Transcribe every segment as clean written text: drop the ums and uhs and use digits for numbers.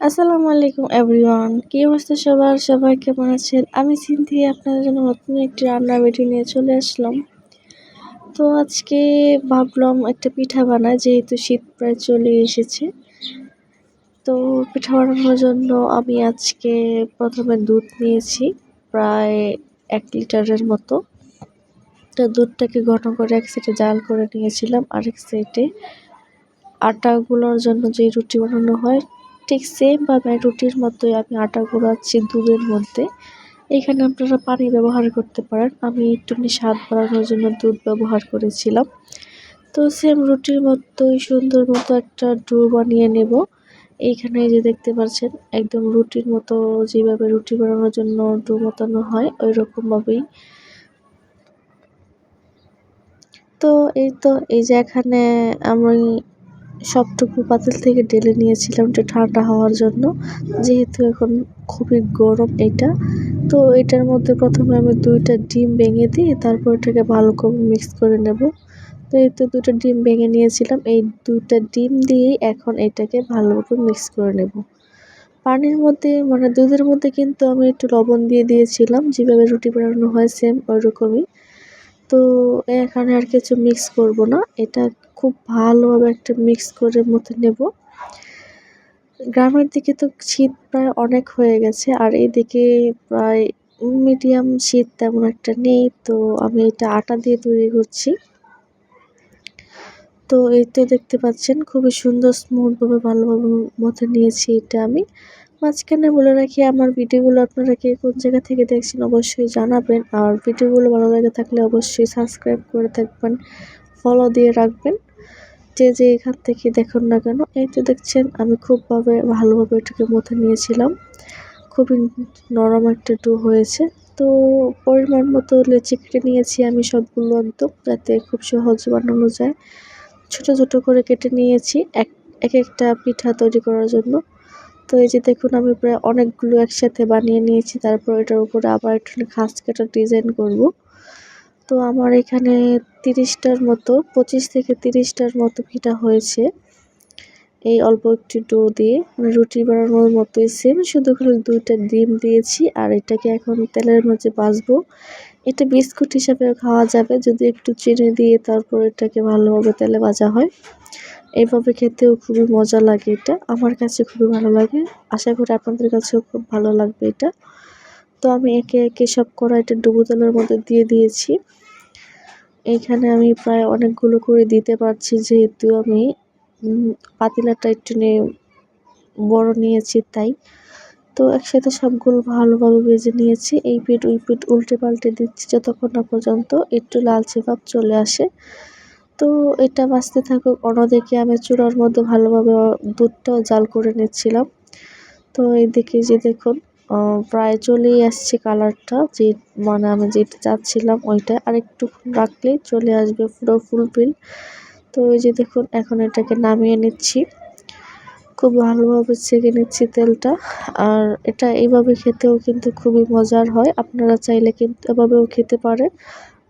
আসসালামু আলাইকুম এভরিওয়ান, কি অবস্থা সবার? সবাই কেমন আছেন? আমি সিনথি আপনাদের জন্য নতুন একটি রান্নার ভিডিও নিয়ে চলে আসলাম। তো আজকে ভাবলাম একটা পিঠা বানাই, যেহেতু শীত প্রায় চলে এসেছে। তো পিঠা বানানোর জন্য আমি আজকে প্রথমে দুধ নিয়েছি প্রায় 1 লিটারের মতো। তো দুধটাকে ঘন করে এক সাইডে জাল করে নিয়েছিলাম, আরেক সাইডে আটা গুলোর জন্য যে রুটি বানানো হয় ঠিক সেম ভাবে রুটির মতোই আমি আটা গুলাচ্ছি দুধের মধ্যে। এখানে আপনারা পানি ব্যবহার করতে পারেন, আমি একটুখানি স্বাদ বাড়ানোর জন্য দুধ ব্যবহার করেছিলাম। তো সেম রুটির মতোই সুন্দর মতো একটা ডো বানিয়ে নেব। এইখানে যে দেখতে পাচ্ছেন একদম রুটির মতো, যেভাবে রুটি বানানোর জন্য ডো মতানো হয় ওই রকম ভাবেই। তো এই যে এখানে আমি সবটুকু পাতিল থেকে ঢেলে নিয়েছিলাম একটু ঠান্ডা হওয়ার জন্য, যেহেতু এখন খুবই গরম এটা। তো এটার মধ্যে প্রথমে আমি 2টা ডিম ভেঙে দিয়ে তারপর এটাকে ভালো করে মিক্স করে নেব। তো এই তো 2টা ডিম ভেঙে নিয়েছিলাম, এই 2টা ডিম দিয়েই এখন এটাকে ভালোভাবে মিক্স করে নেব। পানির মধ্যে মানে দুধের মধ্যে কিন্তু আমি একটু লবণ দিয়ে দিয়েছিলাম, যেভাবে রুটি বানানো হয় সেম ওই রকমই। তো এখানে আর কিছু মিক্স করব না, এটা খুব ভালোভাবে একটা মিক্স করে মথে নেব। গ্রামের দিকে তো শীত প্রায় অনেক হয়ে গেছে, আর এদিকে প্রায় মিডিয়াম শীত তেমন একটা নেই। তো আমি এটা আটা দিয়ে তৈরি করছি। তো এই তো দেখতে পাচ্ছেন খুবই সুন্দর স্মুথভাবে ভালোভাবে মথে নিয়েছি এটা আমি। মাঝখানে বলে রাখি, আমার ভিডিওগুলো আপনারা কে কোন জায়গা থেকে দেখছেন অবশ্যই জানাবেন, আর ভিডিওগুলো ভালো লাগে থাকলে অবশ্যই সাবস্ক্রাইব করে থাকবেন, ফলো দিয়ে রাখবেন যে এখান থেকে দেখুন না কেন। এই তো দেখছেন আমি ভালোভাবে এটাকে মথে নিয়েছিলাম, খুবই নরম একটা ডো হয়েছে। তো পরিমাণ মতো লেচি কেটে নিয়েছি আমি সবগুলো একদম, যাতে খুব সহজে বানানো যায়। ছোট ছোট করে কেটে নিয়েছি এক একটা পিঠা তৈরি করার জন্য। তো এই যে দেখুন আমি প্রায় অনেকগুলো একসাথে বানিয়ে নিয়েছি, তারপর এটার উপরে আবার একটু খাঁজ কাটা ডিজাইন করব। তো আমার এখানে 30টার মতো 25 থেকে 30টার মতো পিঠা হয়েছে এই অল্প একটু ডো দিয়ে, মানে রুটি বানানোর মতোই সেম, শুধু খালি 2টা ডিম দিয়েছি। আর এটাকে এখন তেলের মধ্যে ভাজবো। এটা বিস্কুট হিসাবে খাওয়া যাবে যদি একটু চিনি দিয়ে তারপর এটাকে ভালোভাবে তেলে ভাজা হয়। এইভাবে খেতেও খুবই মজা লাগে, এটা আমার কাছে খুবই ভালো লাগে, আশা করি আপনাদের কাছেও খুব ভালো লাগবে এটা। তো আমি একে একে সব কড়াইটা ডুবো তেলের মধ্যে দিয়ে দিয়েছি। এইখানে আমি প্রায় অনেকগুলো করে দিতে পারছি, যেহেতু আমি পাতিলাটা একটু বড় নিয়েছি তাই। তো একসাথে সবগুলো ভালোভাবে ভেজে নিয়েছি, এই পিঠ ওই পিঠ উল্টে পাল্টে দিচ্ছি যতক্ষণ না পর্যন্ত একটু লালচে ভাব চলে আসে। তো এটা ভাজতে থাকুক, অন্যদিকে আমি চুলার মধ্যে ভালোভাবে দুধটাও জাল করে নিচ্ছিলাম। তো এইদিকে যে দেখুন প্রায় চলেই আসছে কালারটা, যে মানে আমি যেটা চাচ্ছিলাম ওইটা, আর একটু রাখলেই চলে আসবে পুরো ফুলফিল। তো এই যে দেখুন এখন এটাকে নামিয়ে নিচ্ছি, খুব ভালোভাবে ছেঁকে নিচ্ছি তেলটা। আর এটা এইভাবে খেতেও কিন্তু খুবই মজার হয়, আপনারা চাইলে কিন্তু এভাবেও খেতে পারেন,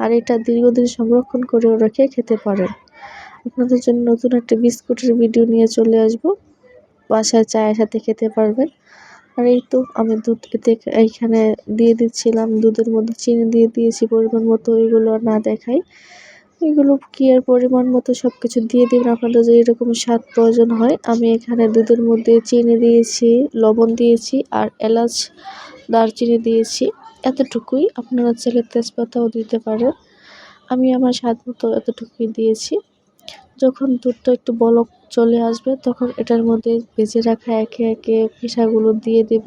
আর এটা দীর্ঘদিন সংরক্ষণ করেও রেখে খেতে পারেন। আপনাদের জন্য নতুন একটা বিস্কুটের ভিডিও নিয়ে চলে আসবো, বাসায় চায়ের সাথে খেতে পারবেন। আর এই তো আমি দুধ এইখানে দিয়ে দিচ্ছিলাম, দুধের মধ্যে চিনি দিয়ে দিয়েছি পরিমাণ মতো, এগুলো না দেখাই। এগুলো কি আর পরিমাণ মতো সবকিছু দিয়ে দিবেন আপনাদের যে এরকম স্বাদ প্রয়োজন হয়। আমি এখানে দুধের মধ্যে চিনি দিয়েছি, লবণ দিয়েছি, আর এলাচ দারচিনি দিয়েছি, এতটুকুই। আপনারা চাইলে তেজপাতাও দিতে পারেন, আমি আমার স্বাদ মতো এতটুকুই দিয়েছি। যখন দুধটা একটু বলক চলে আসবে তখন এটার মধ্যে ভেজে রাখা একে একে পিঠাগুলো দিয়ে দেব।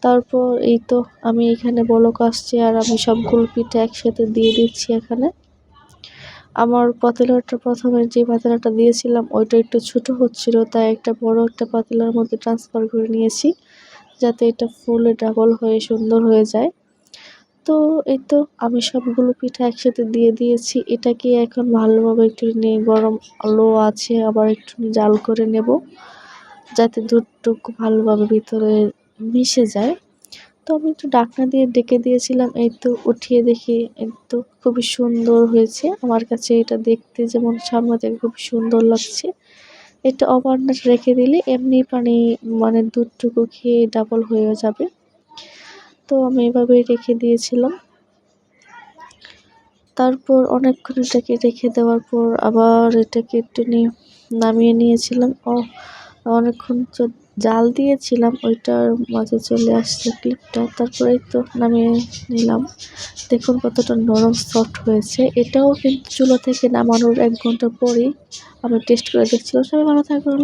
তারপর এই তো আমি এখানে বলক আসছে আর আমি সবগুলো পিঠা একসাথে দিয়ে দিচ্ছি এখানে। আমার পাতিলাটা প্রথমে যে পাতিলাটা দিয়েছিলাম ওইটা একটু ছোট হচ্ছিল, তাই একটা বড় একটা পাতিলার মধ্যে ট্রান্সফার করে নিয়েছি, যাতে এটা ফুলে ডাবল হয়ে সুন্দর হয়ে যায়। তো এই তো আমি সবগুলো পিঠা একসাথে দিয়ে দিয়েছি, এটাকে এখন ভালোভাবে একটু গরম আলো আছে আবার একটু জাল করে নেব, যাতে দুধটুকু ভালোভাবে ভিতরে মিশে যায়। তো আমি একটু ঢাকনা দিয়ে ডেকে দিয়েছিলাম, এই তো উঠিয়ে দেখি এই তো খুবই সুন্দর হয়েছে। আমার কাছে এটা দেখতে যেমন সামনে থেকে খুব সুন্দর লাগছে, এটা ওভারনাইট রেখে দিলে এমনি পানি মানে দুধটুকু খেয়ে ডাবল হয়ে যাবে। তো আমি এভাবেই রেখে দিয়েছিলাম। তারপর অনেকক্ষণ এটাকে রেখে দেওয়ার পর আবার এটাকে একটু নামিয়ে নিয়েছিলাম। অনেকক্ষণ জাল দিয়েছিলাম, ওইটার মাঝে চলে আসছে ক্লিপটা। তারপরে তো নামিয়ে নিলাম। দেখুন কতটা নরম সফট হয়েছে। এটাও কিন্তু চুলা থেকে নামানোর 1 ঘন্টা পরেই আমি টেস্ট করে দেখছিলাম। সবাই ভালো থাকবেন।